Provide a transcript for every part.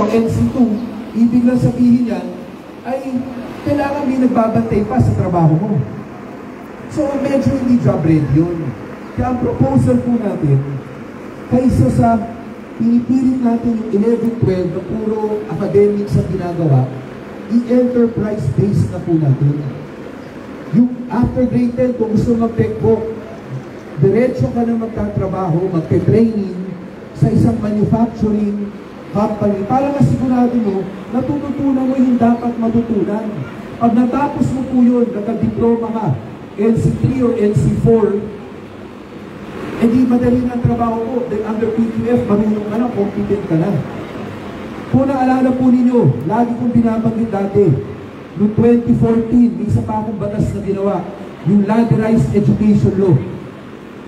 Pero NC2, ibig lang sabihin yan, ay kailangan may nagbabantay pa sa trabaho mo. So, medyo hindi job ready yun. Kaya ang proposal po natin, kaysa sa pinipilit natin yung 11-12 na puro academics ang ginagawa, i-enterprise based na po natin. Yung after grade 10, kung gusto mag-techbook, diretso ka na magtatrabaho, magte-training sa isang manufacturing company para masigurado mo, natututunan mo yung dapat matutunan. Pag natapos mo po yun, nagka-diploma ka, NC3 or NC4, hindi madali ng trabaho ko. Then under PQF, marunong ka na, competent ka na. Kung naalala po ninyo, lagi kong binabanggit dati, noong 2014, may isa pa akong batas na ginawa, yung Ladderized Education Law.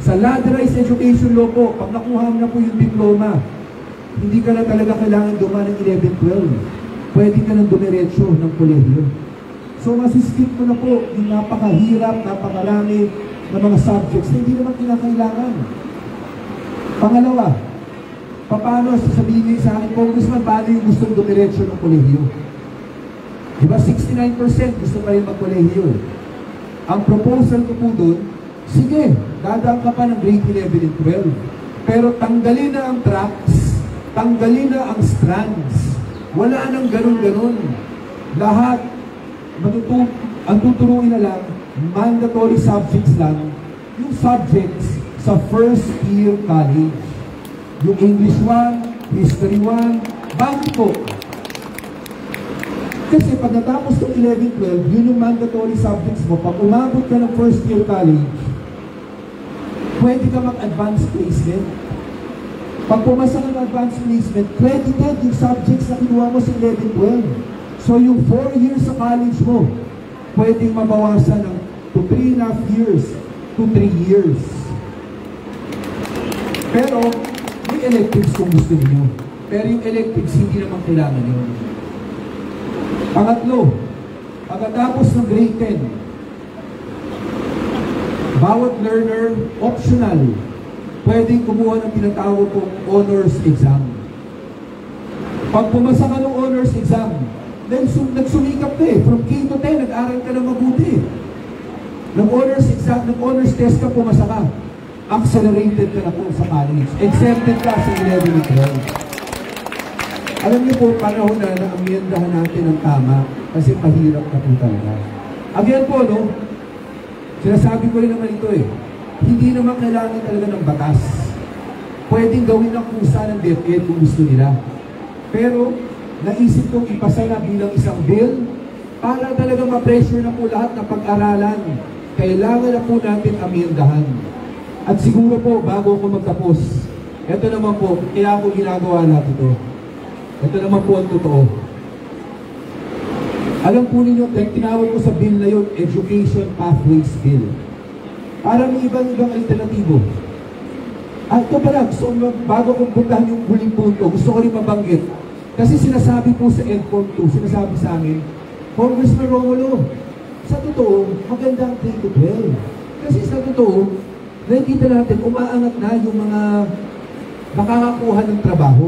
Sa Ladderized Education Law po, pag nakuha mo na po yung diploma, hindi ka na talaga kailangan dumaan ng 11-12. Pwede ka nang dumiretso ng kolehiyo. So, masiskip mo na po yung napakahirap, napakarami na mga subjects na hindi naman kinakailangan. Pangalawa, paano sasabihin niyo sa akin, Congressman, paano yung gustong dumiretso ng kolehiyo? Diba, 69% gusto pa rin mag-kolehiyo. Ang proposal ko po doon, sige, dadaan ka pa ng grade 11 and 12. Pero tanggalin na ang tracks, tanggalin na ang strands. Wala nang ganun-ganun. Lahat, ang tuturuin na lang, mandatory subjects lang, yung subjects sa first year college. Yung English 1, History 1, bakit po? Kasi pag natapos ng 11-12, yun yung mandatory subjects mo. Pag umabot ka ng first year college, pwede ka mag-advanced placement. Pag pumasa ka ng advanced placement, credited yung subjects na kinuha mo sa 11-12. So yung 4 years sa college mo, pwedeng mabawasan ng to 3.5 years to 3 years. Pero, may electives kung gusto niyo. Pero yung electives, hindi naman kailangan yun. Pangatlo, pagkatapos ng grade 10, bawat learner, optional, pwedeng kumuha ng tinatawag kong honors exam. Pag pumasa ka ng honors exam, then nagsumikap ka eh. From K to 10, nag-aral ka na mabuti. Nag-honors exam, nag-honors test ka, pumasa ka. Accelerated ka na po sa college. Exempted ka sa 11 and 12. Alam niyo po, panahon na na-amyendahan natin ang tama kasi pahirap ka po talaga. Again po, no? Sinasabi ko rin naman ito eh. Hindi naman kailangan talaga ng batas. Pwedeng gawin ng kusa ng DepEd kung gusto nila. Pero, naisip kong ipasa na bilang isang bill para talaga ma-pressure na po lahat ng pag-aralan. Kailangan na po natin amyendahan. At siguro po, bago ako magtapos, ito naman po, kaya ako ginagawa lahat ito. Ito naman po ang totoo. Alam po ninyo, tinawag ko sa bill na yun, Education Pathways Bill. Para may ibang alternatibo. At ito pala, so, bago kong puntahan yung huling punto, gusto ko rin mabanggit. Kasi sinasabi po sa EDCOM 2, sinasabi sa amin, Congressman Romulo, sa totoo, maganda ang 3-12. Kasi sa totoo, nakikita natin, umaangat na yung mga nakakakuha ng trabaho.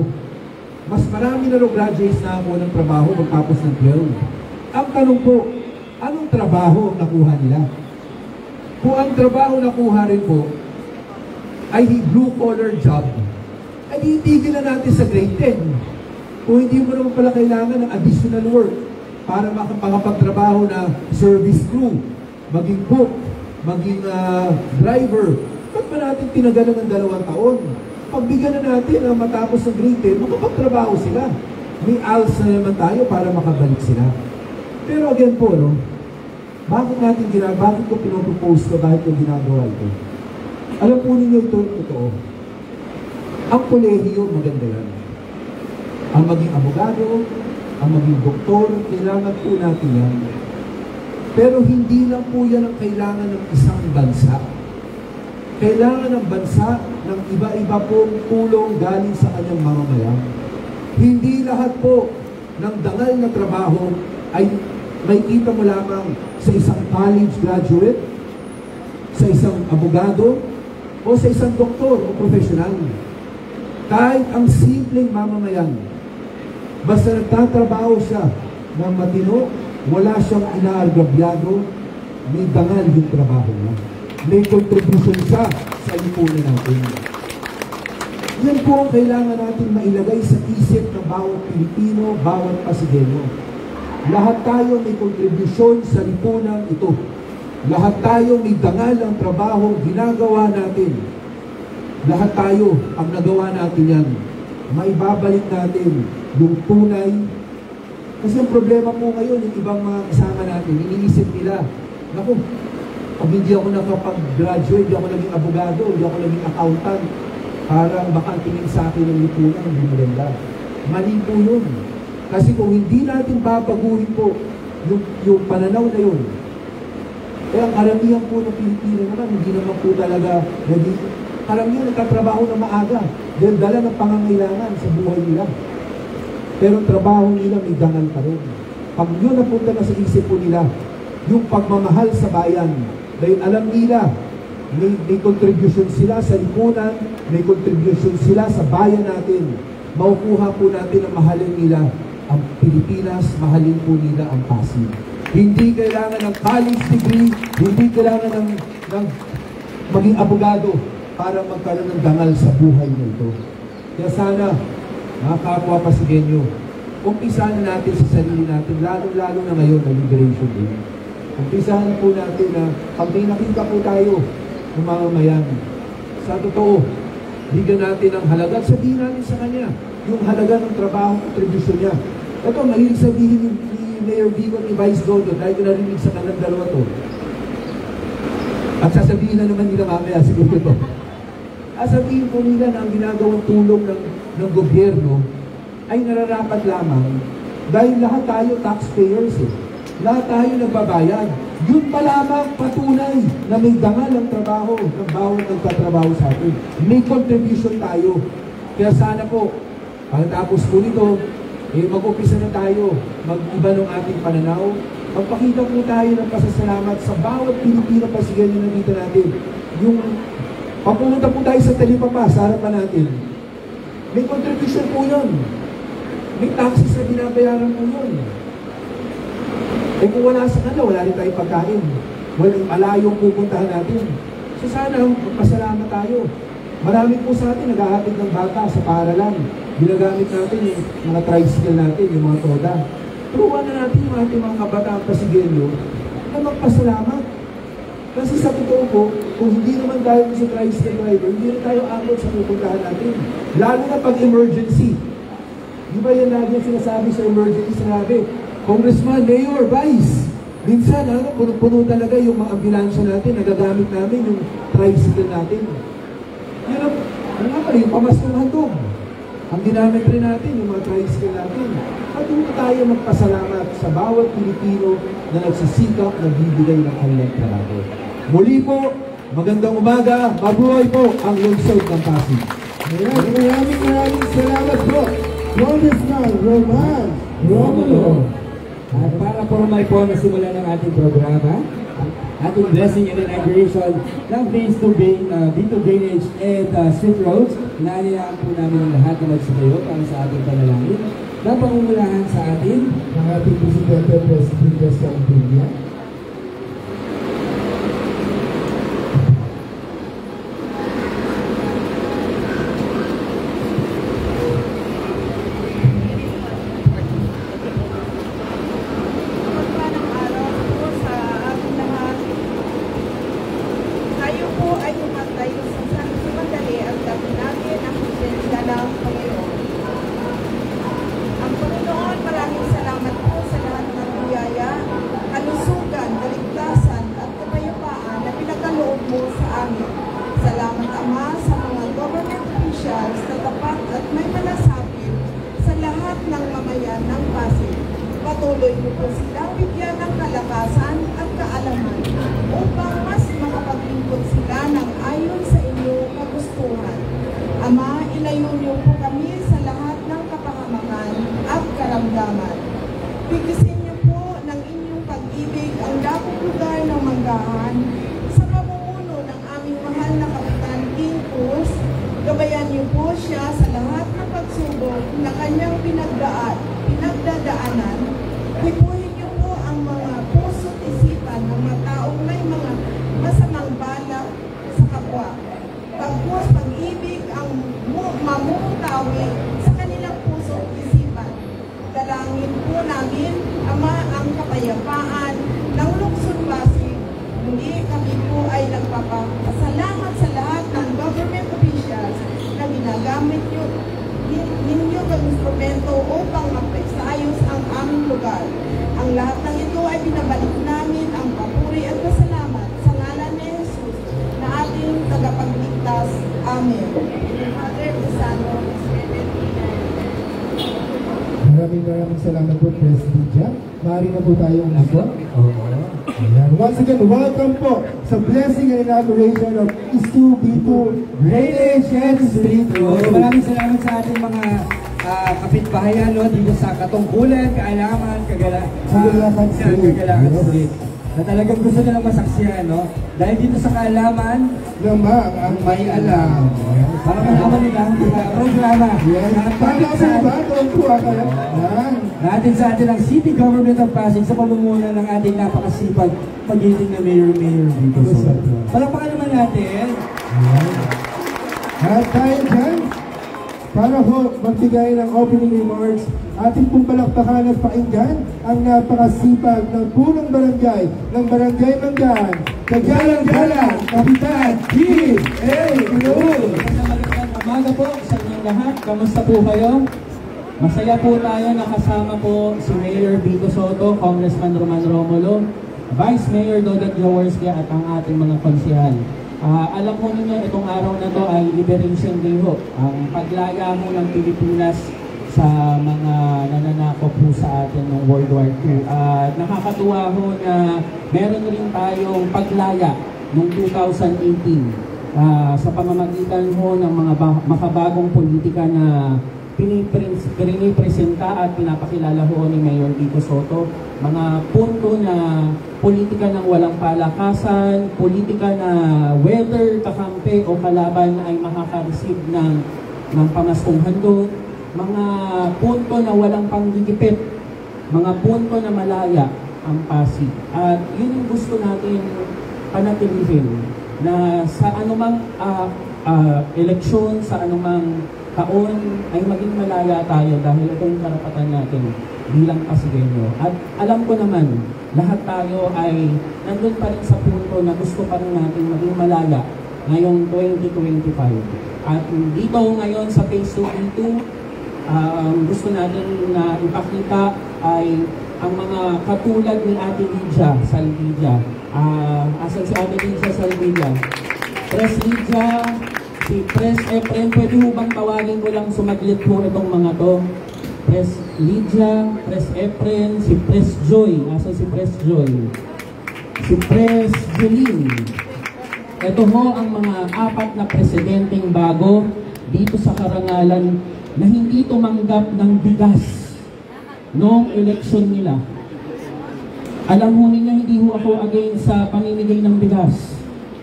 Mas marami na graduates na ako ng trabaho magtapos ng 12. Ang tanong po, anong trabaho ang nakuha nila? Kung ang trabaho nakuha rin po ay blue-collar job, ay itigil na natin sa grade 10. Kung hindi mo naman pala kailangan ng additional work para makapagtrabaho na service crew, maging cook, maging driver, ba't ba natin tinagalan ng 2 taon? Pagbigyan na natin na matapos ng grade 10, makapagtrabaho sila. May ALS na naman tayo para makabalik sila. Pero again po, no, bakit ko pinopropose ko, bakit ko ginagawa ito? Alam po ninyo ito, totoo. Ang kolehiyo, maganda yan. Ang maging abogado, ang maging doktor, kailangan po natin yan. Pero hindi lang po yan ang kailangan ng isang bansa. Kailangan ng bansa ng iba-iba pong tulong galing sa kanyang mamamayan. Hindi lahat po ng dangal na trabaho ay may kita mo lamang sa isang college graduate, sa isang abogado, o sa isang doktor o profesional. Kahit ang simpleng mamamayan, Basta nagtatrabaho siya ng matino, wala siyang inaargabyado, may dangal yung trabaho niya. May contribution siya sa lipunan natin. Yan po ang kailangan natin mailagay sa isip ng bawat Pilipino, bawat Pasigueño. Lahat tayo may kontribusyon sa lipunan ito. Lahat tayo may dangal ng trabaho ginagawa natin. Lahat tayo, ang nagawa natin yan, maibabalik natin yung tunay. Kasi ang problema po ngayon, yung ibang mga kasama natin, iniisip nila, naku, pag hindi ako nakapag-graduate, hindi ako naging abogado, hindi ako naging accountant, parang baka tingin sa akin ng lipunan, hindi maganda. Mali po yun. Kasi kung hindi natin babaguhin po yung pananaw na yun, eh ang karamihan po ng Pilipino naman, hindi naman po talaga, karamihan nagtatrabaho na maaga, dahil dala ng pangangailangan sa buhay nila. Pero trabaho nila may dangal pa rin. Pag yun napunta na sa isip po nila, yung pagmamahal sa bayan, dahil alam nila, may contribution sila sa lipunan, may contribution sila sa bayan natin. Makukuha po natin ang mahalin nila ang Pilipinas, mahalin po nila ang Pasig. Hindi kailangan ng college degree, hindi kailangan ng maging abogado para magkaroon ng dangal sa buhay na ito. Kaya sana, mga kapwa Pasigueño, umpisahan na natin sa sarili natin, lalo-lalo na ngayon na Liberation Day. Umpisahan na po natin na pag may nakita po tayo ng mamamayan, sa totoo, bigyan natin ang halaga at sabihin natin sa kanya yung halaga ng trabaho, kontribusyon niya. Ito, mahilig sabihin ni Mayor Vigo ni Vice Dodo, dahil ko narinig sa kanilang dalawa to. At sasabihin na naman nila mamaya, siguro ito. Sasabihin po nila na ang ginagawang tulong ng gobyerno ay nararapat lamang dahil lahat tayo taxpayers eh. Lahat tayo nagbabayad. Yun pa lamang patunay na may dangal ang trabaho ng bawat nagtatrabaho sa atin. May contribution tayo. Kaya sana po, pagkatapos po nito, mag-upisa na tayo, mag-iba ng ating pananaw, magpakita po tayo ng pasasalamat sa bawat Pilipino Pasigueño na dito natin. Yung pagpunta po tayo sa talipapa, sa harapan natin, may contribution po yun. May taxes na binabayaran po yun. Eh kung wala sa kanila, wala rin tayong pagkain. Walang malayong pupuntahan natin. So sana, magpasalamat tayo. Marami po sa atin naghahatid ng bata sa paaralan. Ginagamit natin yung mga tricycle natin, yung mga toda. Turuan na natin yung ating mga kabataan Pasigueño na magpasalamat. Kasi sa totoo po, kung hindi naman tayo sa tricycle driver, hindi na tayo akot sa pupuntahan natin. Lalo na pag emergency. Di ba yan lagi sinasabi sa emergency? Sinabi, Congressman, Mayor, Vice, minsan, puno-puno talaga yung mga ambulansya natin, nagagamit namin yung tricycle natin. Yan ang yung pamaskong handog. Ang ginamit rin natin, yung mga tricycle natin. At doon tayo magpasalamat sa bawat Pilipino na nagsisikap na bibigay ng kanilang trabaho. Muli po, magandang umaga, mabuhay po ang lungsod ng Pasig. Maraming salamat po, Congressman Roman Romulo. At para formal po na simula ng ating programa, ating blessing and inauguration ng B2 Drainage and Street Roads, inaaliyaan po namin ang lahat na magsigayo para sa ating panalangin na pangungulahan sa atin ng ating Presidente Gaston Villa. Patuloy mo po sila bigyan ng kalakasan at kaalaman upang mas makapaglingkod sila ng ayon sa inyong kagustuhan. Ama, ilayo niyo po kami sa lahat ng kapahamakan at karamdaman. Bigkisin niyo po ng inyong pag-ibig ang dakong lugar ng Manggahan sa pamumuno ng aming mahal na Kapitan King Cruz. Gabayan niyo po siya sa lahat ng pagsubok na kanyang pinagdaan namin, Ama, ang kapayapaan ng Lungsod Pasig. Muli kami po ay nagpapasalamat sa lahat ng government officials na ginagamit ninyo ng instrumento upang mapaisayos ang aming lugar. Ang lahat ng ito ay binabalik namin ang papuri at pasalamat sa ngalan ni Jesus na ating tagapagligtas. Amen. Father, the Son, of the Spirit. Maraming salamat po, President Jack. Maaari na po tayo Ako? Oo. Ayan. Once again, welcome po sa blessing and inauguration of S2B2 Drainage and Street Road. Maraming salamat sa ating mga kapitbahayan dito sa Katungkulan, Kaalaman, Kagalakan Street. Kagalakan Street. Na talagang gusto nilang masaksihan, no? Dahil dito sa Kaalaman, Lamang ang may alam. para malaman nila ang mga programa. Yes. Tama sa ba? Doon po ako. Yan. Natin sa atin ang City Government of Pasig sa pamumuno ng ating napakasipag pagiging na Mayor dito. So, palakpakan naman natin. At tayo dyan, para ho magbigay ng opening remarks, ating pong palakpakan at pakinggan ang napakasipag ng punong barangay ng Barangay Manggahan, Kagalang-galang, Kapitan G.A. Ginoon. Magandang umaga po sa inyong lahat. Kamusta po kayo? Masaya po tayo nakasama po si Mayor Vico Soto, Congressman Roman Romulo, Vice Mayor Dogat Jaworski at ang ating mga konsihal. Alam mo ninyo, itong araw na to ay Liberation Day ho. Ang paglaya mo ng Pilipinas sa mga nananakop po sa atin ng World War II. Nakakatuwa ho na meron rin tayong paglaya noong 2018 sa pamamagitan ho ng mga makabagong politika na pinipresenta at pinapakilala ho ni Mayor Vico Soto. Mga punto na politika ng walang palakasan, politika na whether kakampi o kalaban ay makaka-receive ng pamaskong handog, mga punto na walang panggigipit, mga punto na malaya ang Pasig. At yun yung gusto natin panatilihin na sa anumang eleksyon, sa anumang taon ay maging malaya tayo dahil ito yung karapatan natin bilang Pasigenyo. At alam ko naman, lahat tayo ay nandun pa rin sa punto na gusto pa rin natin maging malaya ngayong 2025. At dito ngayon sa Phase 2B2, gusto natin na ipakita ay ang mga katulad ni Ate Lydia Salvilla. Asan si Ate Lydia Salvilla? Pres Lydia, si Pres Efren, pwede mo bang tawagin ko lang sumaglit po itong mga to? Pres Lydia, Pres Efren, si Pres Joy. Asan si Pres Joy? Si Pres Jeline. Ito ho ang mga apat na presidenteng bago dito sa Karangalan na hindi tumanggap ng bigas noong eleksyon nila. Alam ho ninyo, hindi ho ako against sa pamimigay ng bigas.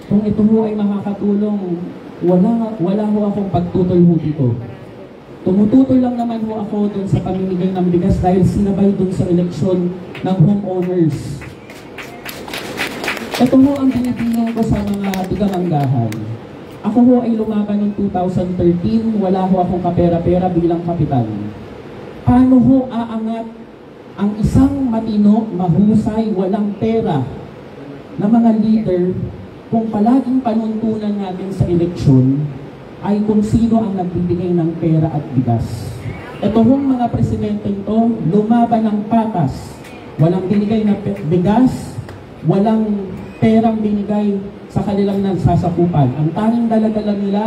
Kung ito ho ay makakatulong, wala ho akong pagtutol ho dito. Tumututol lang naman ho ako dun sa pamimigay ng bigas dahil sinabay dun sa eleksyon ng homeowners. Ito ho ang binibilang ko sa mga tigamanggahan. Ako ho ay lumaban noong 2013, wala ho akong kapera-pera bilang kapitan. Paano ho aangat ang isang matino, mahusay, walang pera na mga leader kung palaging panuntunan natin sa eleksyon ay kung sino ang nagbibigay ng pera at bigas. Ito hong mga presidente ito, lumaban ng patas. Walang binigay na bigas, walang perang binigay sa kanilang nagsasakupan. Ang tanging dala-dala nila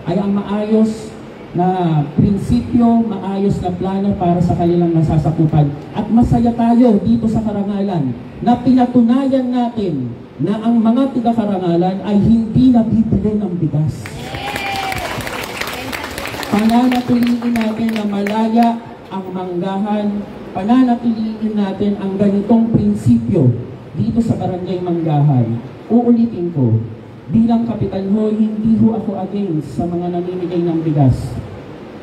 ay ang maayos na prinsipyo, maayos na plano para sa kanilang nasasakupan. At masaya tayo dito sa Karangalan na pinatunayan natin na ang mga taga-Karangalan ay hindi nabibili ng bigas. Pananatiliin natin na malaya ang Manggahan, pananatiliin natin ang ganitong prinsipyo dito sa Barangay Manggahan. Uulitin ko, bilang kapitan ho, hindi ho ako against sa mga namimigay ng bigas.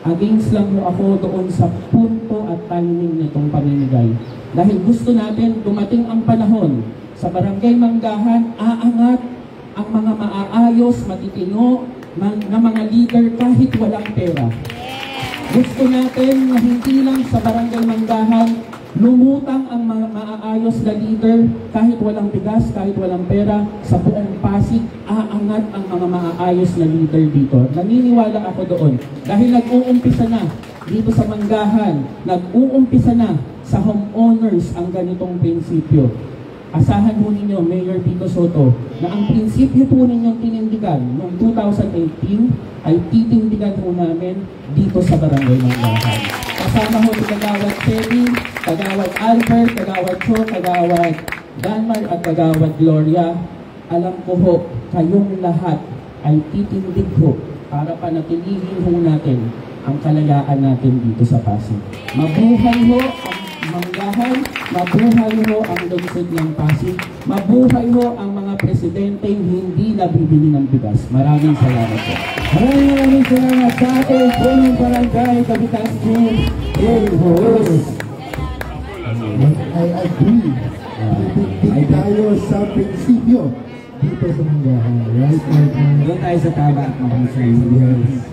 Against lang ho ako doon sa punto at timing nitong pamimigay. Dahil gusto natin dumating ang panahon sa Barangay Manggahan, aangat ang mga maaayos, matitino na mga leader kahit walang pera. Gusto natin na hindi lang sa Barangay Manggahan Lumutang ang mga maaayos na leader, kahit walang bigas, kahit walang pera, sa buong Pasig, aangat ang mga maaayos na leader dito. Naniniwala ako doon. Dahil nag-uumpisa na dito sa Manggahan, nag-uumpisa na sa homeowners ang ganitong prinsipyo. Asahan po ninyo, Mayor Vico Soto, na ang prinsipyo po ninyong tinindigan noong 2018 ay titindigan po namin dito sa Barangay Manggahan. Kasama ho si Kagawad Teddy, Kagawad Albert, Kagawad Cho, Kagawad Danmar at Kagawad Gloria. Alam ko ho, kayong lahat ay titindig ho para panatilihin ho natin ang kalayaan natin dito sa Pasig. Mabuhay ho ang Manggahan, mabuhay ho ang lungsod ng Pasig, mabuhay ho ang mga presidenteng hindi nabibili ng bigas. Maraming salamat po. Maraming salamat sa ating punong barangay, Kapitan Jim Hilhos. I agree. Titindig tayo sa prinsipyo dito sa Manggahan. Right? Doon tayo sa tama at makasayang. Yes.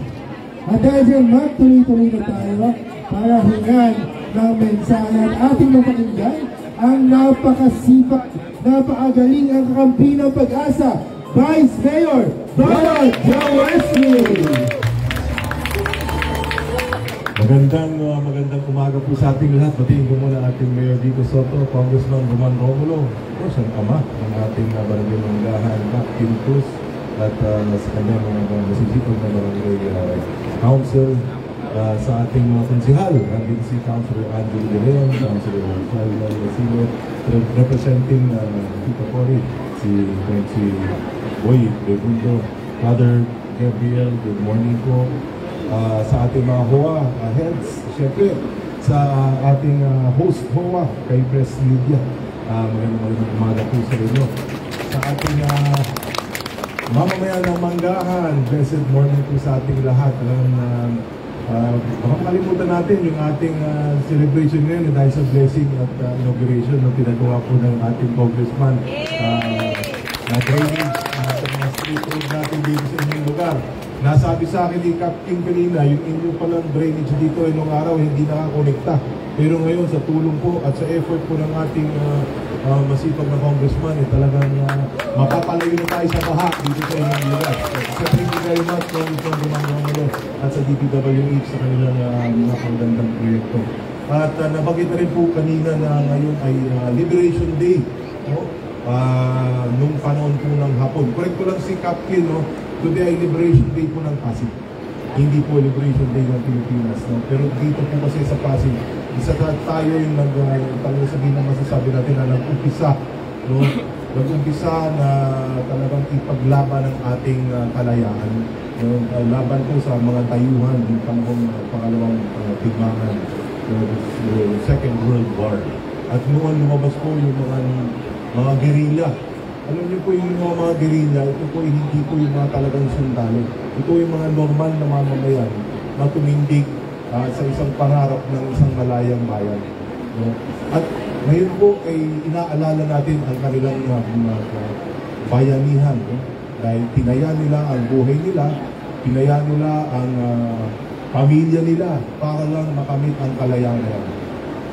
At dahil dyan, magtuloy-tuloy na tayo para hingan ng mensahe at ating mapakinggan ang napakasipag, napakagaling ang kakampi ng Pag-asa, Vice Mayor Donald Joe Wesley. Magandang umaga po sa ating lahat. Batiin ko muna ating Mayor Vico Soto, Congressman Roman Romulo, of ang ama ng ating Barangay Manggahan, Mac Quintus, at sa kanyang mga nasisipag na Barangay Council, sa ating mga konsihal, nandito si Councilor Andrew De Leon, Councilor Charles Vasilo, representing Tito Cory, si Boy Rebundo, Father Gabriel, good morning po. Sa ating mga HOA heads, syempre sa ating host HOA, kay Press Media, magandang umaga po sa inyo. Sa ating mamamayan ng Manggahan, blessed morning po sa ating lahat. Makakalimutan natin yung ating celebration ngayon dahil sa blessing at inauguration na pinagawa po ng ating congressman na training sa mga street road natin dito sa inyong lugar. Nasabi sa akin ni Captain kanina, yung inyong palang drainage dito ay nung araw hindi nakakonekta. Pero ngayon sa tulong po at sa effort po ng ating masipag na congressman, talagang mapapalayo na tayo sa baha dito sa inyong lugar. So thank you very much Congressman Roman Romulo at sa DPWH sa kanilang napagandang proyekto. At nabanggit na rin po kanina na ngayon ay Liberation Day. No? Nung panahon po ng hapon. Correct ko lang si Captain, no? Today ay Liberation Day po ng Pasig. Hindi po Liberation Day ng Pilipinas. No? Pero dito po kasi sa Pasig, isa tayo yung talagang sabihin na masasabi natin na nag-umpisa. No? Nag-umpisa na talagang ipaglaban ng ating kalayaan. No? Laban po sa mga tayuhan ng panahong pangalawang tigmangan. Second World War. At noon lumabas po yung mga guerrilla. Alam niyo po yung mga guerrilla, ito po hindi po yung mga talagang sundalo. Ito yung mga normal na mamamayan na tumindig sa isang pangarap ng isang malayang bayan. No? At ngayon po ay inaalala natin ang kanilang bayanihan. No? Dahil tinaya nila ang buhay nila, tinaya nila ang pamilya nila para lang makamit ang kalayaan.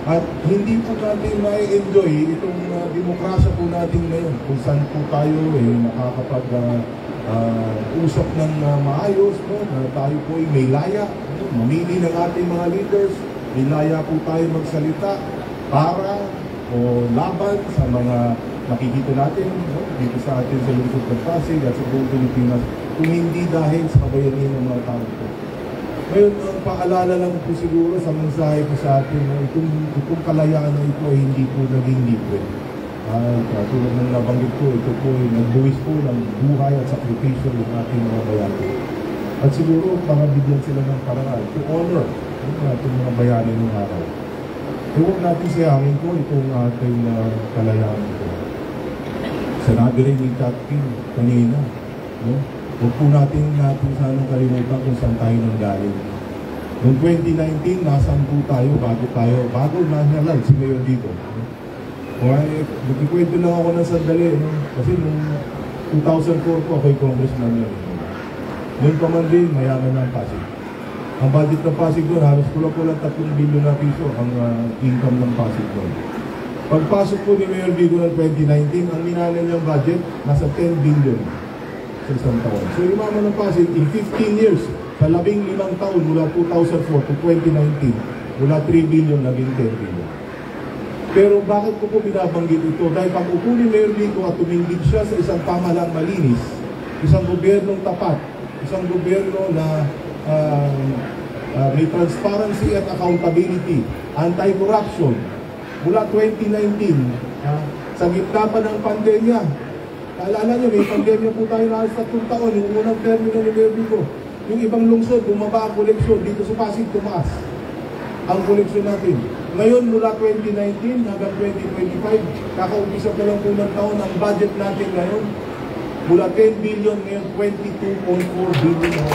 At hindi po natin ma-enjoy itong demokrasya po natin ngayon kung saan po tayo nakakapag-usap ng maayos, no? Na tayo po ay may laya, no? Mamili ng ating mga leaders, may laya po tayo magsalita para o laban sa mga nakikita natin, no? Dito sa atin sa lungsod ng Pasig at sa buong Pilipinas, kung hindi dahil sa kabayanihan ng mga tao po. Ngayon, ang paalala lang po siguro sa mensahe ko sa atin na itong kalayaan na ito ay hindi po naging libre. Tulad ng nabanggit ko, ito po ay nagbuwis po ng buhay at sakripisyo ng ating mga bayani. At siguro, bigyan sila ng paraan to honor ng ating mga bayani ng araw. Huwag natin siyangin po itong ating kalayaan ito. Sinabi rin ni Captain kanina, no? Huwag po natin sanang kalimutan kung saan tayo nanggaling. Noong 2019, nasaan po tayo bago nahalal si Mayor dito. Nagkikwento lang ako ng sandali, no? Kasi noong 2004 po ako'y congressman yun. Noon pa man din, mayaman ng Pasig. Ang budget ng Pasig doon, halos kulang-kulang 3 billion na piso ang income ng Pasig doon. Pagpasok po ni Mayor Vigo ng 2019, ang minana niyang budget, nasa 10 billion sa isang taon. So yumaman ng Pasig, in 15 years, sa 15 taon, mula 2004 to 2019, mula 3 billion, naging 10 billion. Pero bakit ko po binabanggit ito? Dahil pag upo ni Mayor Vigo at tumindig siya sa isang pamahalang malinis, isang gobyernong tapat, isang gobyerno na may transparency at accountability, anti-corruption. Mula 2019, sa gitna pa ng pandemya, kaalala nyo, may pandemya po tayo na halos 3 taon, yung unang termino ni Mayor Vigo. Yung ibang lungsod, bumaba ang koleksyon, dito sa Pasig, tumaas ang koleksyon natin. Ngayon, mula 2019 hanggang 2025, kakaumpisa pa lang po ng taon, ang budget natin ngayon, mula 10 billion, ngayon 22.4 billion.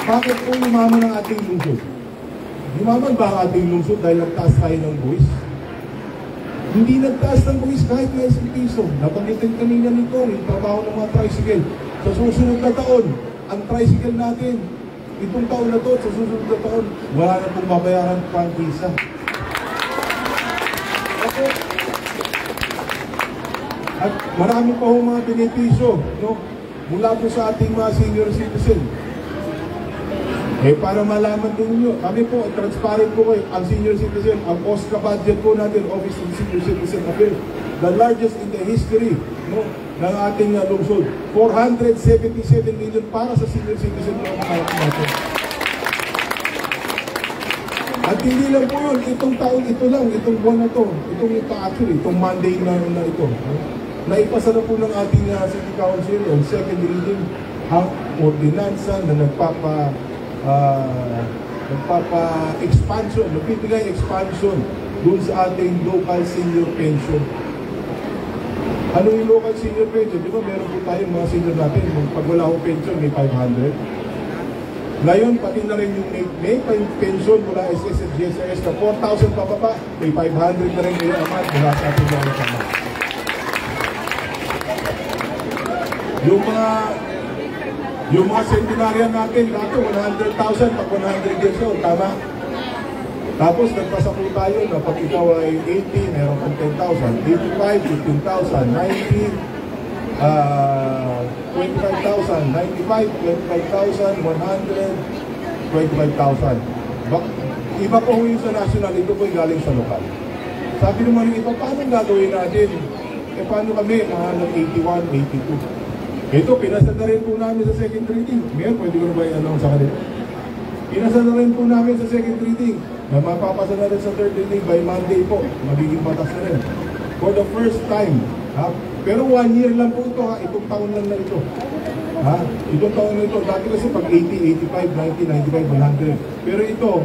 Bakit po yumaman ang ating lungsod? Yumaman ba ang ating lungsod dahil nagtaas tayo ng buwis? Hindi nagtaas ng buwis kahit na 1 piso. Napanggitin kanina nito, yung trabaho ng mga tricycle. Sa susunod na taon, ang tricycle natin, itong taon na to, sa susunod na taon, wala na pong babayaran pang visa. Okay. At marami pa hong mga benepisyo, no? Mula po sa ating mga senior citizen. Para malaman din niyo, kami po, transparent po kayo, ang senior citizen, ang OSCA budget po natin, Office of Senior Citizen Affairs, the largest in the history, no, ng ating lungsod. 477 million para sa senior citizen natin. At hindi lang po yun, itong taon, ito lang, itong buwan na to, itong Monday na ito. Naipasa na po ng ating City Council on second reading ang ordinansa na nagpapa-expansion, nagbibigay expansion dun sa ating local senior pension. Ano yung local senior pension? Di ba meron po tayong mga senior natin, pag wala akong pension, may 500. Ngayon, pati na rin yung may pension mula SS at GSIS na 4,000 pababa, may 500 na rin kayo amat mula sa ating mga amat. Yung mga centenarian natin, dati 100,000 pag 100 years old, tama? Tapos nagpasa po tayo na pag ikaw ay 80, meron kang 10,000, 85, 15,000, 90, 25,000, 95, 25,000, 100, 25,000. Iba po yung sa national, ito po yung galing sa lokal. Sabi naman yung iba, paano gagawin natin? Paano kami, mahal ng 81, 82? Ito, pinasa na rin po namin sa second reading. Ngayon, pwede ko na ba i-announce sa kanila? Pinasa na rin po namin sa second reading. Na mapapasa na rin sa third reading by Monday po. Magiging batas na rin. For the first time. Pero 1 year lang po ito. Itong taon lang na ito. Itong taon na ito. Dati kasi pag 80, 85, 90, 95, 100. Pero ito,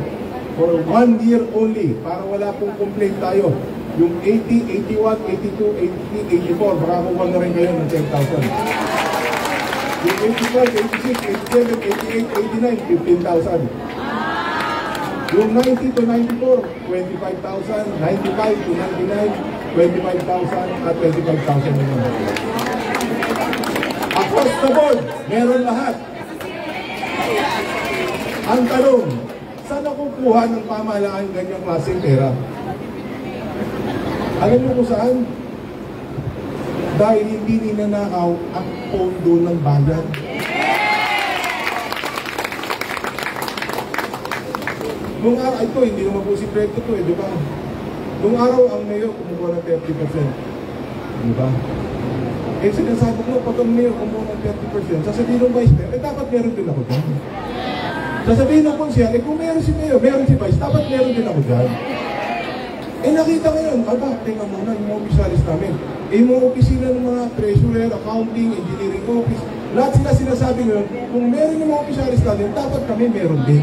for 1 year only. Para wala pong complaint tayo. Yung 80, 81, 82, 83, 84. Baka kukuha na rin kayo ng 10,000. Yung 85, 86, 87, 88, 89, 15,000. Yung 90 to 94, 25,000. 95 to 99, 25,000 at 25,000 naman. Across the board, meron lahat. Ang tanong, saan nakukuha ng pamahalaan ganyang klaseng pera? Alam niyo kung saan? Dahil hindi ninanakaw ang pondo ng bayan. Nung araw, ito, hindi naman po si Preto ito, di ba? Nung araw, ang mayor kumuha ng 30%. Di ba? Sinasabi ko, pag ang mayor kumuha ng 30%, sasabihin ng vice mayor, dapat meron din ako dyan. Sasabihin ng konsyal, kung meron si mayor, meron si vice, dapat meron din ako dyan. Nakita ngayon, tingnan muna yung mga opisyalis namin. Yung mga opisina ng mga treasurer, accounting, engineering office, lahat sila sinasabi ngayon, kung meron yung mga opisyalis natin, dapat kami meron din.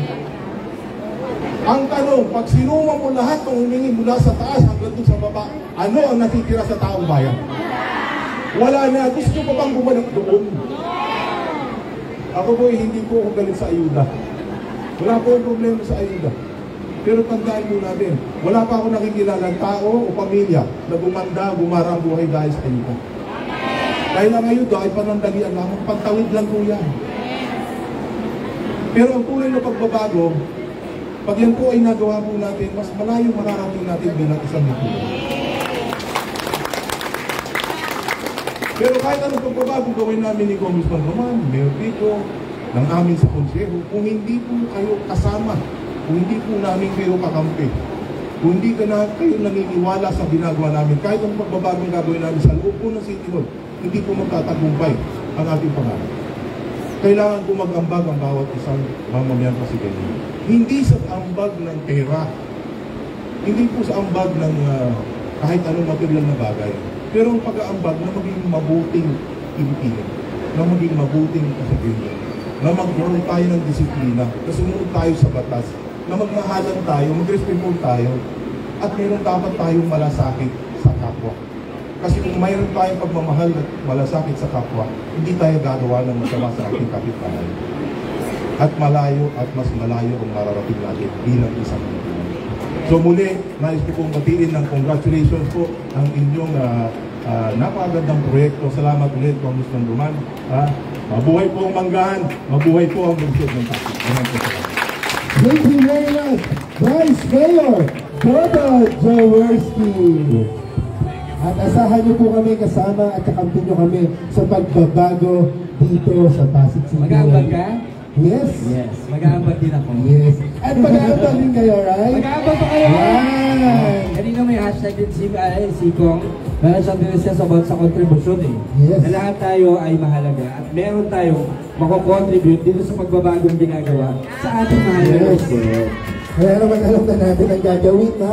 Ang tanong, pag sinuma mo lahat ng humingi mula sa taas hanggang doon sa baba, ano ang natitira sa taong bayan? Wala na. Gusto ko bang bumalik doon? Ako po, hindi po ako galit sa ayuda. Wala po ang problema sa ayuda. Pero tandaan po natin, wala pa ako nakikilalang tao o pamilya na gumara ang buhay dahil sa ayuda. Dahil ang ayuda ay panandalian lang, pagtawid lang po yan. Pero ang tunay na pagbabago, pag yan po ay nagawa po natin, mas malayong mararating natin bilang isang lipunan. Pero kahit anong pagbabago gawin namin ni Congressman Roman, Mayor Pico, ng amin sa konseho, kung hindi po kayo kasama, kung hindi po namin kayo kakampi, kung hindi kayo naniniwala sa ginagawa namin, kahit anong pagbabagong gagawin namin sa loob po ng City Hall, hindi po magtatagumpay ang ating pangarap. Kailangan po mag-ambag ang bawat isang mamamayang Pasigenyo. Hindi sa ambag ng pera, hindi po sa ambag ng kahit anong material na bagay, pero ang pag-aambag na maging mabuting Pilipino, na maging mabuting Pasigenyo, na magkaroon tayo ng disiplina, na sumunod tayo sa batas, na magmahalan tayo, magrespeto tayo, at meron dapat tayong malasakit sa kapwa. Kasi kung mayroon tayong pagmamahal at malasakit sa kapwa, hindi tayo gagawa ng masama sa ating kapitbahay. At malayo at mas malayo ang mararating natin bilang isang Pilipino. So muli, nais ko pong batiin ng congratulations po ang inyong napakagandang proyekto. Salamat ulit, Congressman Roman. Mabuhay po ang Manggahan, mabuhay po ang lungsod ng Pasig. Thank you very much, Vice Mayor Dodo Jaworski. At asahan niyo po kami kasama at kakampi niyo kami sa pagbabago dito sa Pasig City. Mag-aambag ka? Yes. Yes, mag-aambag din ako. Yes. At mag-aambag din kayo, right? Mag-aambag pa kayo! Yan! Kanina may hashtag din si Kong. Meron siyang diniscuss about sa contribution eh. Yes. Na lahat tayo ay mahalaga at meron tayong mako-contribute dito sa pagbabagong ginagawa sa ating mahalaga. Yes. Kaya naman alam na natin ang gagawin na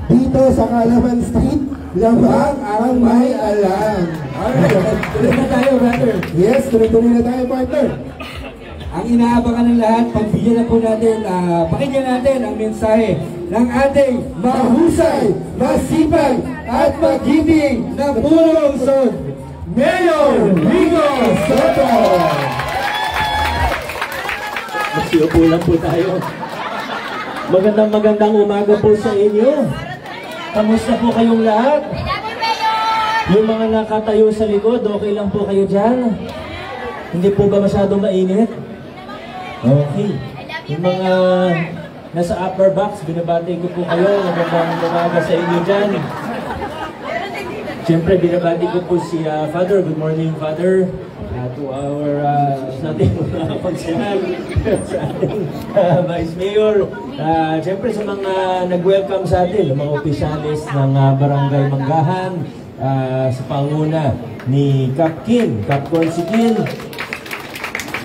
dito sa Calaman Street, lamang ang may alam. Alright, tuloy na tayo, brother. Yes, tuloy-tuloy na tayo, partner. Ang inaabangan ng lahat, pagbigyan na po natin, pakinggan natin ang mensahe ng ating mahusay, masipag, at magiting na punong lungsod, Mayor Rico Soto! Magsiupo lang po tayo. Magandang umaga po sa inyo. Kamusta po kayong lahat? Yung mga nakatayo sa likod, okay lang po kayo dyan? Hindi po ba masyadong mainit? Okay. Yung mga nasa upper box, binabati ko po kayo. Magandang umaga sa inyo dyan. Siyempre, binabati ko po si Father. Good morning, Father. To our sa ating konsyal, sa ating Vice Mayor. Siyempre, sa mga nag-welcome sa atin, mga opisyalis ng Barangay Manggahan, sa panguna ni Cap Kin, Cap Consikin.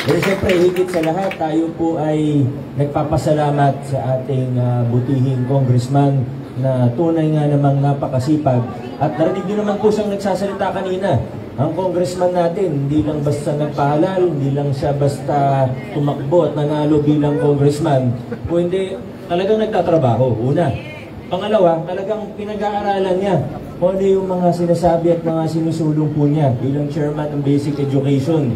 Pero siyempre, higit sa lahat, tayo po ay nagpapasalamat sa ating butihing congressman na tunay nga namang napakasipag. At narinig niyo naman po siyang nagsasalita kanina. Ang congressman natin, hindi lang basta nagpahalal, hindi lang siya basta tumakbo at nanalo bilang congressman, kundi talagang nagtatrabaho, una. Pangalawa, talagang pinag-aaralan niya kung ano yung mga sinasabi at mga sinusulong po niya bilang chairman ng Basic Education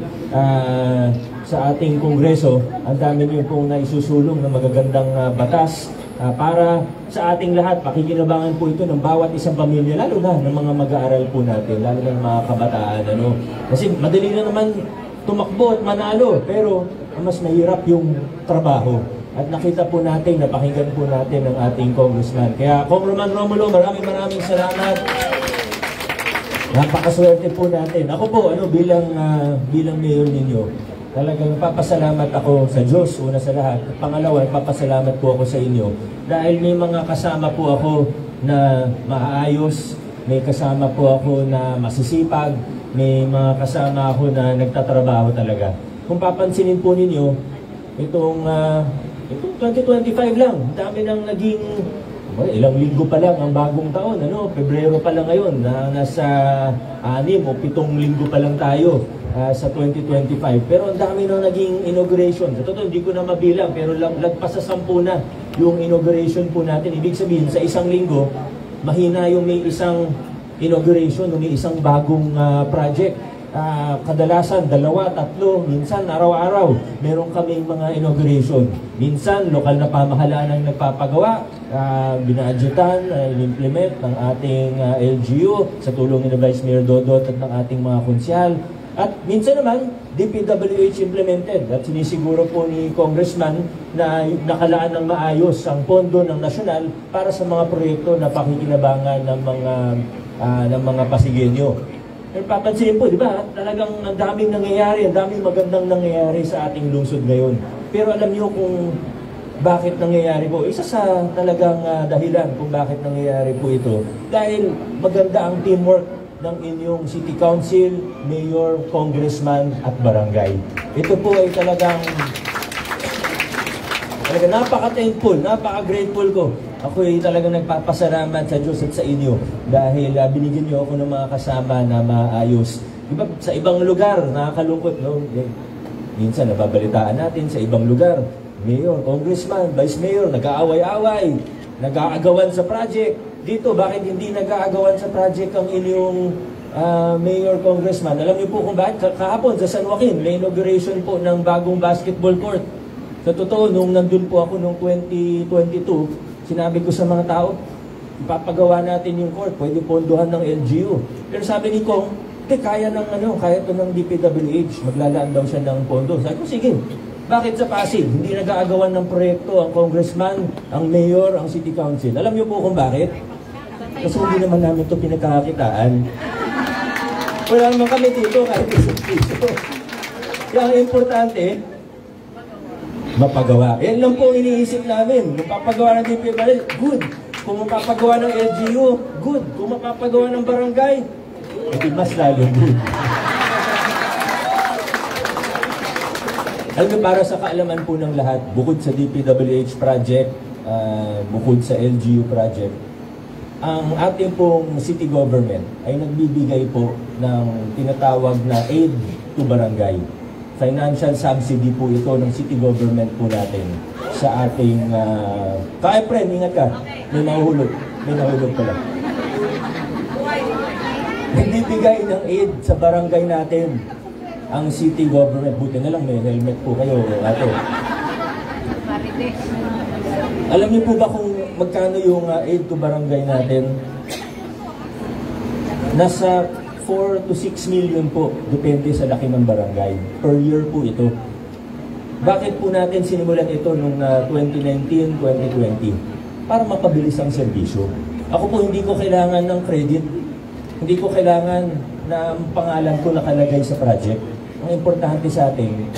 sa ating kongreso. Ang dami niyo pong naisusulong na magagandang batas para sa ating lahat. Pakikinabangan po ito ng bawat isang pamilya, lalo na ng mga mag-aaral po natin, lalo na ng mga kabataan. Kasi madali na naman tumakbo at manalo, pero mas mahirap yung trabaho. At nakita po natin, napakinggan po natin ang ating congressman. Kaya, Congressman Romulo, maraming salamat. Napakaswerte po natin. Ako po, bilang mayor ninyo, talagang papasalamat ako sa Diyos, una sa lahat. At pangalawa, papasalamat po ako sa inyo. Dahil may mga kasama po ako na maayos, may kasama po ako na masisipag, may mga kasama ako na nagtatrabaho talaga. Kung papansinin po ninyo, itong 2025 lang, dami nang naging, ilang linggo pa lang ang bagong taon, Pebrero pa lang ngayon, nasa 6 o 7 linggo pa lang tayo sa 2025. Pero ang dami nang naging inauguration. Sa totoo, hindi ko na mabilang, pero lagpas sa 10 na yung inauguration po natin. Ibig sabihin, sa isang linggo, mahina yung may isang inauguration, may isang bagong project. Kadalasan 2, 3, minsan araw-araw meron kaming mga inauguration. Minsan lokal na pamahalaan ang nagpapagawa, binaadjutan, in-implement ng ating LGU sa tulong ni Vice Mayor Dodot at ng ating mga konsyal. At minsan naman DPWH implemented at sinisiguro po ni Congressman na nakalaan ng maayos ang pondo ng nasyonal para sa mga proyekto na pakikinabangan ng mga Pasigueño. Pero papansinin po, di ba, talagang ang daming nangyayari, ang daming magandang nangyayari sa ating lungsod ngayon. Pero alam niyo kung bakit nangyayari po? Isa sa talagang dahilan kung bakit nangyayari po ito. Dahil maganda ang teamwork ng inyong City Council, Mayor, Congressman at Barangay. Ito po ay talagang napaka-thankful, napaka-grateful ko. Ako ay talagang nagpapasalamat sa Diyos at sa inyo dahil binigyan niyo ako ng mga kasama na maayos. Diba, sa ibang lugar, nakakalungkot, no? Minsan nababalitaan natin sa ibang lugar, Mayor, Congressman, Vice Mayor, nag-aaway-away, nag-aagawan sa project. Dito, bakit hindi nag-aagawan sa project ang inyong Mayor, Congressman? Alam niyo po kung bakit? Kahapon sa San Joaquin, may inauguration po ng bagong basketball court. Sa totoo, nung nandun po ako noong 2022, sinabi ko sa mga tao, ipapagawa natin yung court, pwede pondohan ng LGU. Pero sabi ni Kong, kaya to ng DPWH, maglalaan daw siya ng pondo. Sabi ko, sige. Bakit sa Pasig? Hindi nag-aagawan ng proyekto ang congressman, ang mayor, ang city council. Alam niyo po kung bakit? Kasi hindi naman namin ito pinagkakakitaan. Wala naman kami dito kahit isang piso. Kaya ang importante, mapagawa. Yan lang po iniisip namin. Kung mapapagawa ng DPWH, good. Kung mapapagawa ng LGU, good. Kung mapapagawa ng barangay, ito mas lalo good. Alam niyo, para sa kaalaman po ng lahat, bukod sa DPWH project, bukod sa LGU project, ang ating pong city government ay nagbibigay po ng tinatawag na aid to barangay. Financial subsidy po ito ng city government po natin sa ating... Friend, ingat ka. May nahulog. May nahulog pala. Nagbibigay ng aid sa barangay natin ang city government. Buti na lang may helmet po kayo, ate. Alam niyo po ba kung magkano yung aid to barangay natin? Nasa 4 to 6 million po, depende sa laki ng barangay. Per year po ito. Bakit po natin sinimulan ito noong 2019, 2020? Para mapabilis ang serbisyo. Ako po hindi ko kailangan ng credit. Hindi ko kailangan na ang pangalan ko nakalagay sa project. Ang importante sa atin,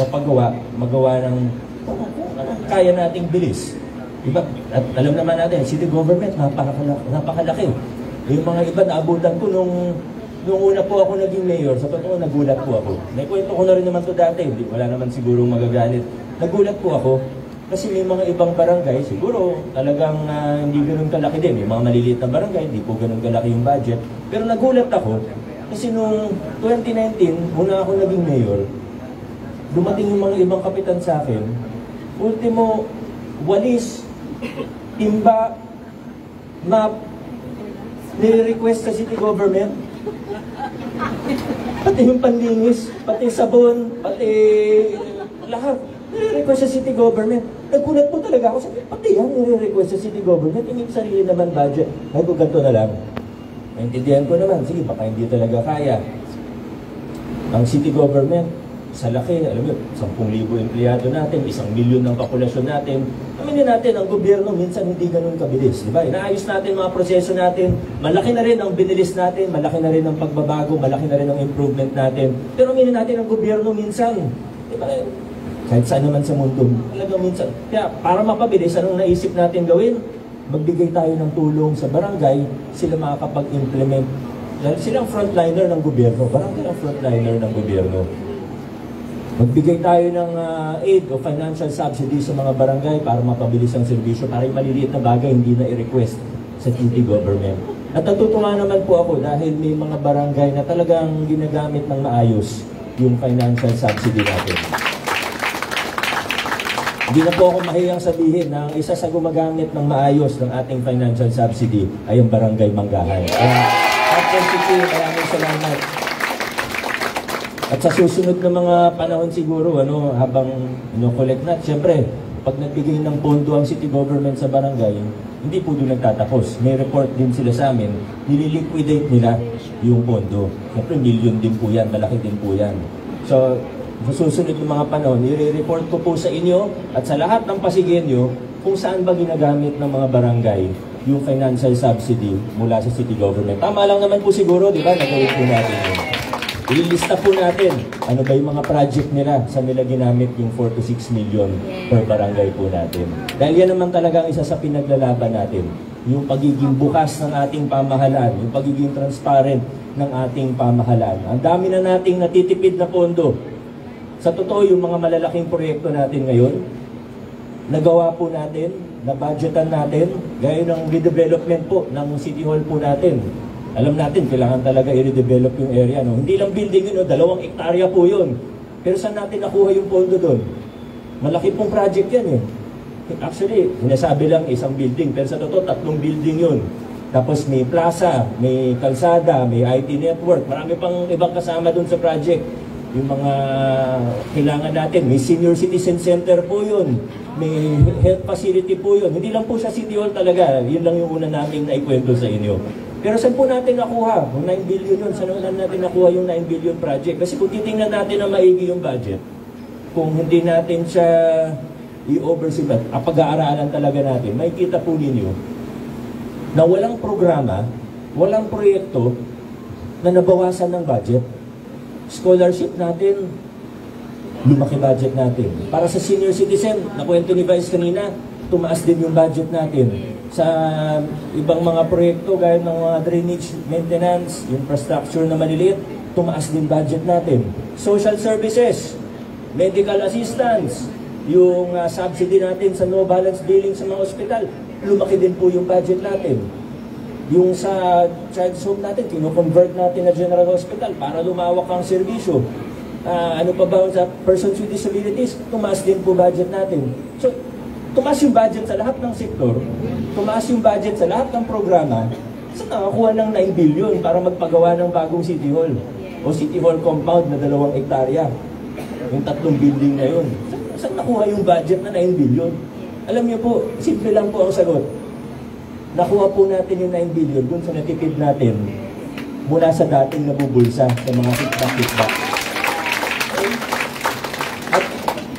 magawa ng kaya nating bilis. Diba? At alam naman natin, city government, napakalaki. Yung mga iba naabutan ko nung una po ako naging mayor, sa totoo nagulat po ako. Naikwento ko na rin naman to dati, wala naman sigurong magagalit. Nagulat po ako kasi may mga ibang barangay, siguro talagang hindi ganun kalaki din. May mga maliliit na barangay, hindi po ganun kalaki yung budget. Pero nagulat ako kasi nung 2019, muna ako naging mayor, dumating yung mga ibang kapitan sa akin, ultimo, walis, timba, map, nire-request sa city government. Pati yung panlinis, pati sabon, pati lahat. Nire-request sa city government. Nagkulat po talaga ako. Pati yan, nire-request sa city government. Hindi sarili naman budget. Ay, kung ganito na lang. Naintindihan ko naman. Sige, baka hindi talaga kaya. Ang city government, sa laki, alam mo, 10,000 empleyado natin, 1 milyon ng populasyon natin. Aminin natin, ang gobyerno minsan hindi ganun kabilis. Diba? Inaayos natin mga proseso natin. Malaki na rin ang binilis natin, malaki na rin ang pagbabago, malaki na rin ang improvement natin. Pero aminin natin, ang gobyerno minsan, diba, kahit saan naman sa mundo, talagang minsan. Kaya para mapabilis, anong naisip natin gawin? Magbigay tayo ng tulong sa barangay, sila makakapag-implement. Dahil silang frontliner ng gobyerno, barangay ang frontliner ng gobyerno. Magbigay tayo ng aid o financial subsidy sa mga barangay para mapabilis ang serbisyo, para yung maliliit na bagay hindi na i-request sa city government. At natutuwa naman po ako dahil may mga barangay na talagang ginagamit ng maayos yung financial subsidy natin. Hindi na po ako mahiyang sabihin na ang isa sa gumagamit ng maayos ng ating financial subsidy ay ang Barangay Manggahan. Maraming salamat. At sa susunod na mga panahon siguro, habang collect na, siyempre, pag nagbigay ng pondo ang city government sa barangay, hindi po doon nagtatapos. May report din sila sa amin, nililiquidate nila yung pondo. Siyempre, million din po yan, malaki din po yan. So, sa susunod ng mga panahon, i-report ko po sa inyo at sa lahat ng Pasigueño kung saan ba ginagamit ng mga barangay yung financial subsidy mula sa city government. Tama lang naman po siguro, di ba? Nagawin po natin yun. Ililista po natin ano ba yung mga project nila, saan nila ginamit yung 4 to 6 million per barangay po natin. Dahil yan naman talaga ang isa sa pinaglalaban natin. Yung pagiging bukas ng ating pamahalaan, yung pagiging transparent ng ating pamahalaan. Ang dami na nating natitipid na pondo. Sa totoo, yung mga malalaking proyekto natin ngayon, nagawa po natin, na-budgetan natin, gaya ng redevelopment po ng City Hall po natin. Alam natin, kailangan talaga i-redevelop yung area. No? Hindi lang building yun, 2 hektarya po yun. Pero saan natin nakuha yung pondo doon? Malaki pong project yan eh. Actually, sinasabi lang isang building, pero sa totoo, 3 building yun. Tapos may plaza, may kalsada, may IT network, marami pang ibang kasama doon sa project. Yung mga kailangan natin, may senior citizen center po yun, may health facility po yun. Hindi lang po sa City Hall talaga, yun lang yung una namin na ikwento sa inyo. Pero saan po natin nakuha? Kung 9 billion yun, saan natin nakuha yung 9 billion project? Kasi kung titingnan natin na maigi yung budget, kung hindi natin siya i-oversee, pag-aaralan talaga natin, makikita po ninyo na walang programa, walang proyekto na nabawasan ng budget. Scholarship natin, lumaki budget natin. Para sa senior citizen, nakwento ni Vice kanina, tumaas din yung budget natin. Sa ibang mga proyekto, gaya ng mga drainage maintenance, infrastructure na maliliit, tumaas din budget natin. Social services, medical assistance, yung subsidy natin sa no balance billing sa mga ospital, lumaki din po yung budget natin. Yung sa child's home natin, kino-convert natin na general hospital para lumawak ang serbisyo. Ano pa ba sa persons with disabilities, tumaas din po budget natin. So, tumaas yung budget sa lahat ng sektor, tumaas yung budget sa lahat ng programa, saan nakakuha ng 9 billion para magpagawa ng bagong City Hall o City Hall compound na 2 hektarya, yung 3 building na yun. Saan nakuha yung budget na 9 billion? Alam niyo po, simple lang po ang sagot. Nakuha po natin yung 9 billion dun sa natipid natin mula sa dating nabubulsa sa mga kickback. At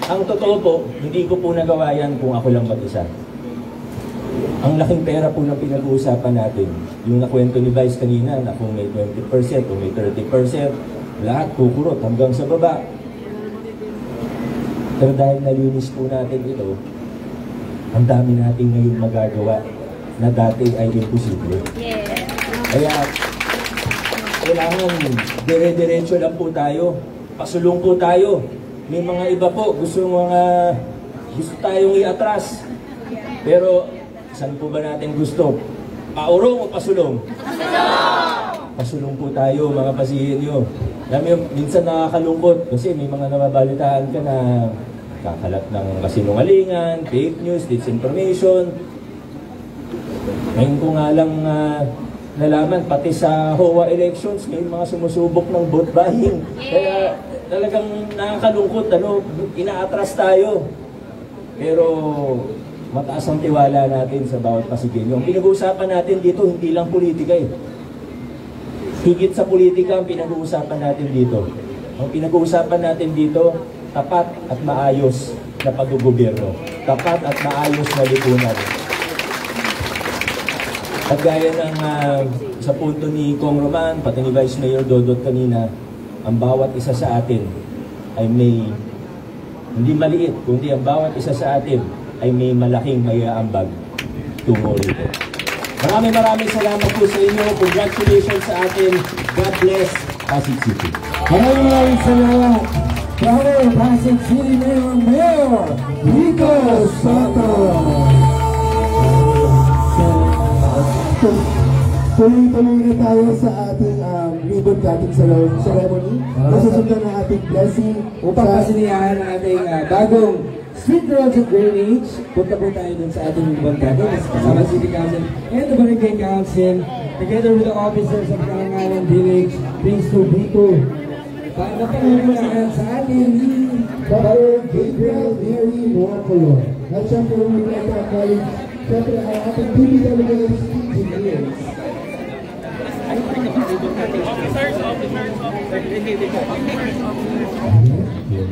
ang totoo po, hindi ko po nagawa yan kung ako lang mag-isa. Ang laking pera po ng pinag-uusapan natin, yung nakwento ni Vice kanina na kung may 20% o may 30%, lahat kukurot hanggang sa baba. Pero dahil nalinis po natin ito, ang dami natin ngayon magagawa na dati ay imposible. Kaya kailangan dire-diretso lang po tayo, pasulong po tayo. May mga iba po gusto tayong iatras. Pero saan po ba natin gusto? Paurong o pasulong? Pasulong po tayo mga Pasigueño. Minsan nakakalungkot kasi may mga nababalitaan ka na kakalat ng kasinungalingan, fake news, disinformation. Ngayon ko nga lang nalaman, pati sa HOA elections, may mga sumusubok ng vote buying. Kaya talagang nakakalungkot, inaatras tayo. Pero mataas ang tiwala natin sa bawat Pasigueño. Ang pinag-uusapan natin dito, hindi lang politika eh. Higit sa politika ang pinag-uusapan natin dito. Ang pinag-uusapan natin dito, tapat at maayos na pag-gobyerno. Tapat at maayos na lipunan. At gaya ng sa punto ni Kong Roman, pati ni Vice Mayor Dodot kanina, ang bawat isa sa atin ay may, hindi maliit, kundi ang bawat isa sa atin ay may malaking maiaambag tungo rito. Maraming salamat po sa inyo. Congratulations sa atin. God bless Pasig City. Maraming salamat. Bravo, Pasig City Mayor Rico Soto. Tuloy-tuloy na tayo sa ating ribbon cutting ceremony. Masusundan ng ating blessing. Upang pasiniyahan ang ating bagong street roads at drainage, punta po tayo dun sa ating ribbon cutting. Kasama City Council and the Barangay Council, together with the officers of Kalangalan Village, Phase 2B2. Napangunahan sa ating Father Gabriel Mary Moacolor. At siyempre, siyempre ang ating DPWH engineers. Officers. you.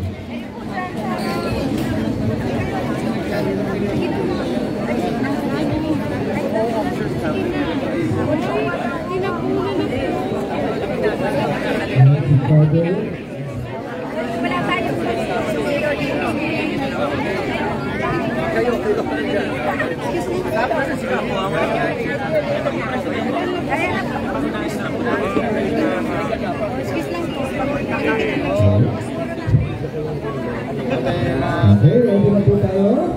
Okay, ready na po tayo?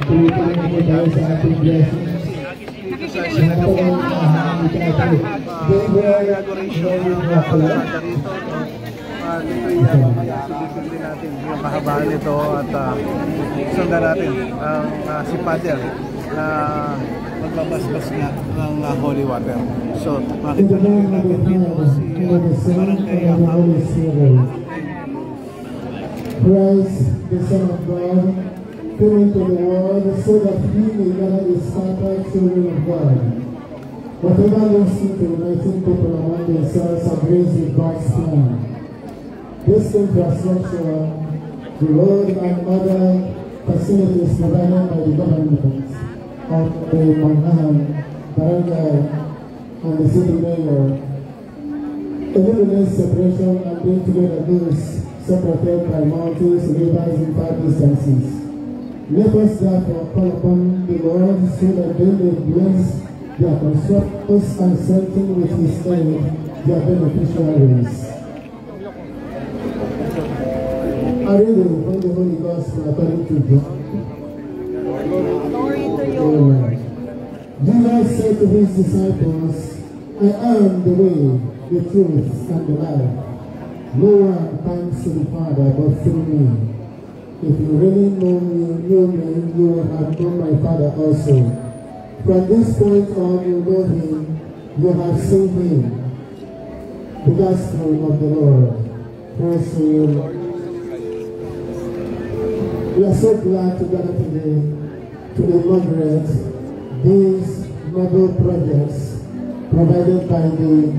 Tuloy-tuloy na po tayo sa ating blessings. Ito natin yung kahabaan nito at sundan natin ang si Father na magbabasbas nga ng holy water. So, makita natin dito si Barangay Christ, the Son of God, came into the world so that he may gather his scattered children of God. Whatever lives into uniting people among themselves agrees with God's plan. This infrastructure, the road and other facilities provided by the government of the Mangahan, Barangay, and the city mayor, eliminates separation and bring together those separated by mountains, rivers, and far distances. Let us therefore call upon the Lord so that they may bless their constructors and strengthen with his aid their beneficiaries. A reading from the Holy Gospel according to John. Glory to you. Jesus said to his disciples, I am the way, the truth, and the life. No one comes to the Father but through me. If you really know me, you will have known my Father also. From this point on, you know him, you have seen him. The Gospel of the Lord. Praise to you. We are so glad to gather today to inaugurate these noble projects provided by the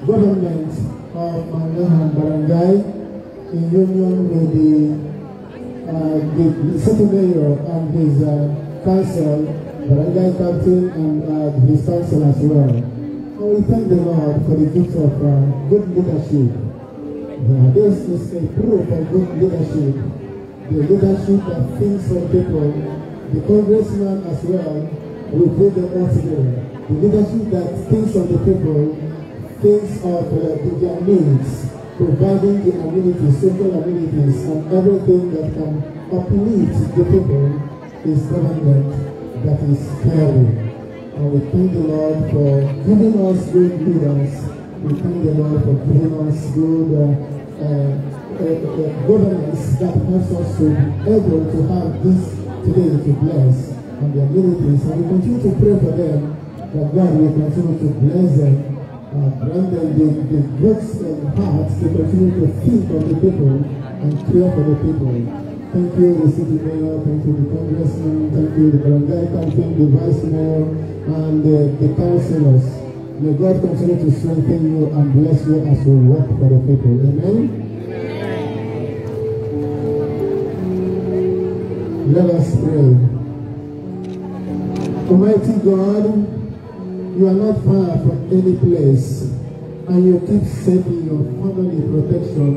government of Mangahan Barangay in union with the city mayor and his council, Barangay captain, and his council as well. And we thank the Lord for the gift of good leadership. This is a proof of good leadership. The leadership that thinks for people, the congressman as well, we put them all together. The leadership that thinks of the people, thinks of their needs, providing the amenities, social amenities, and everything that can uplift the people is government that is caring. And we thank the Lord for giving us good leaders. We thank the Lord for giving us good governance that helps us to be able to have this today to bless and their amenities. And we continue to pray for them that God will continue to bless them. Grant them the goods and hearts to continue to think of the people and care for the people. Thank you, the city mayor, thank you, the congressman, thank you, the barangay captain, the vice mayor, and the councillors. May God continue to strengthen you and bless you as you work for the people. Amen? Let us pray. Almighty God, you are not far from any place, and you keep saving your family protection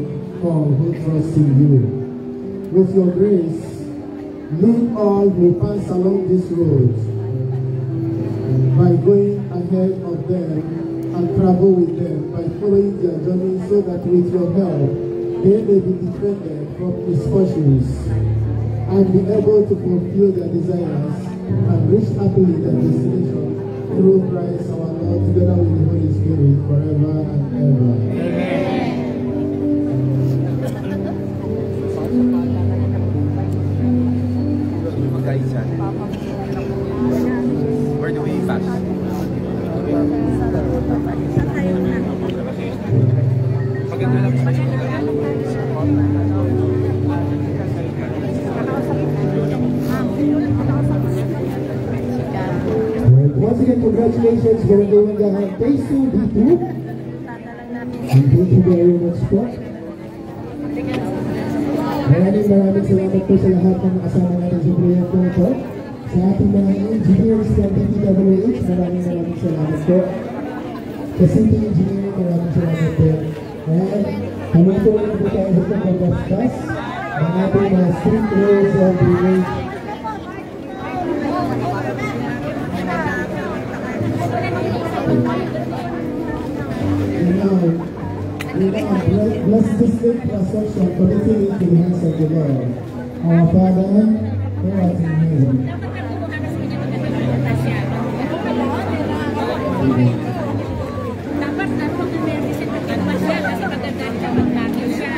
all who trust in you. With your grace, lead all who pass along this road by going ahead of them and travel with them, by following their journey so that with your help, they may be defended from misfortunes and be able to fulfill their desires and reach happily their destination through Christ our Lord, together with the Holy Spirit, forever and ever. Amen. Where do we pass? Maganda lang. congratulations, Barangay Manggahan, Phase 2, B2. And thank you very much po. Maraming salamat po sa lahat ng kasama natin sa proyekto ito. Sa ating mga engineers ng DPWH, maraming salamat po. Sa city engineer, maraming salamat po. And halutuin po tayo sa pagpapastas ng ating mga street roads and drainage. Bless this great procession, committing it to the hands of the Lord. Our Father, who art in heaven. Dapat na pag may-visit pa siya kasi maganda siya mag-nakil siya.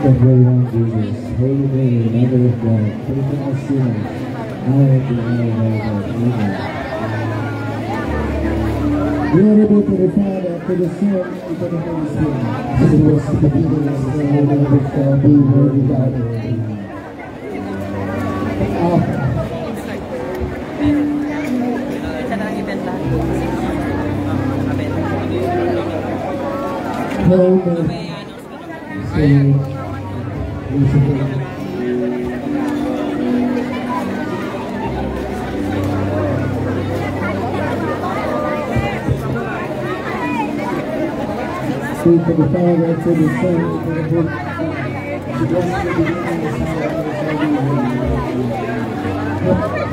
The great one, Jesus, Holy Mary, Mother of God, pray for us sinners, now at the hour of our death. Amen. Glory be to the Father, to the Son, and to the Holy Spirit, as it was in the beginning, as it is now, and ever shall be, world without end. Speak to the Father, to the Son, and to the Holy Spirit. To bless the beginning, the Son, and the Holy Spirit.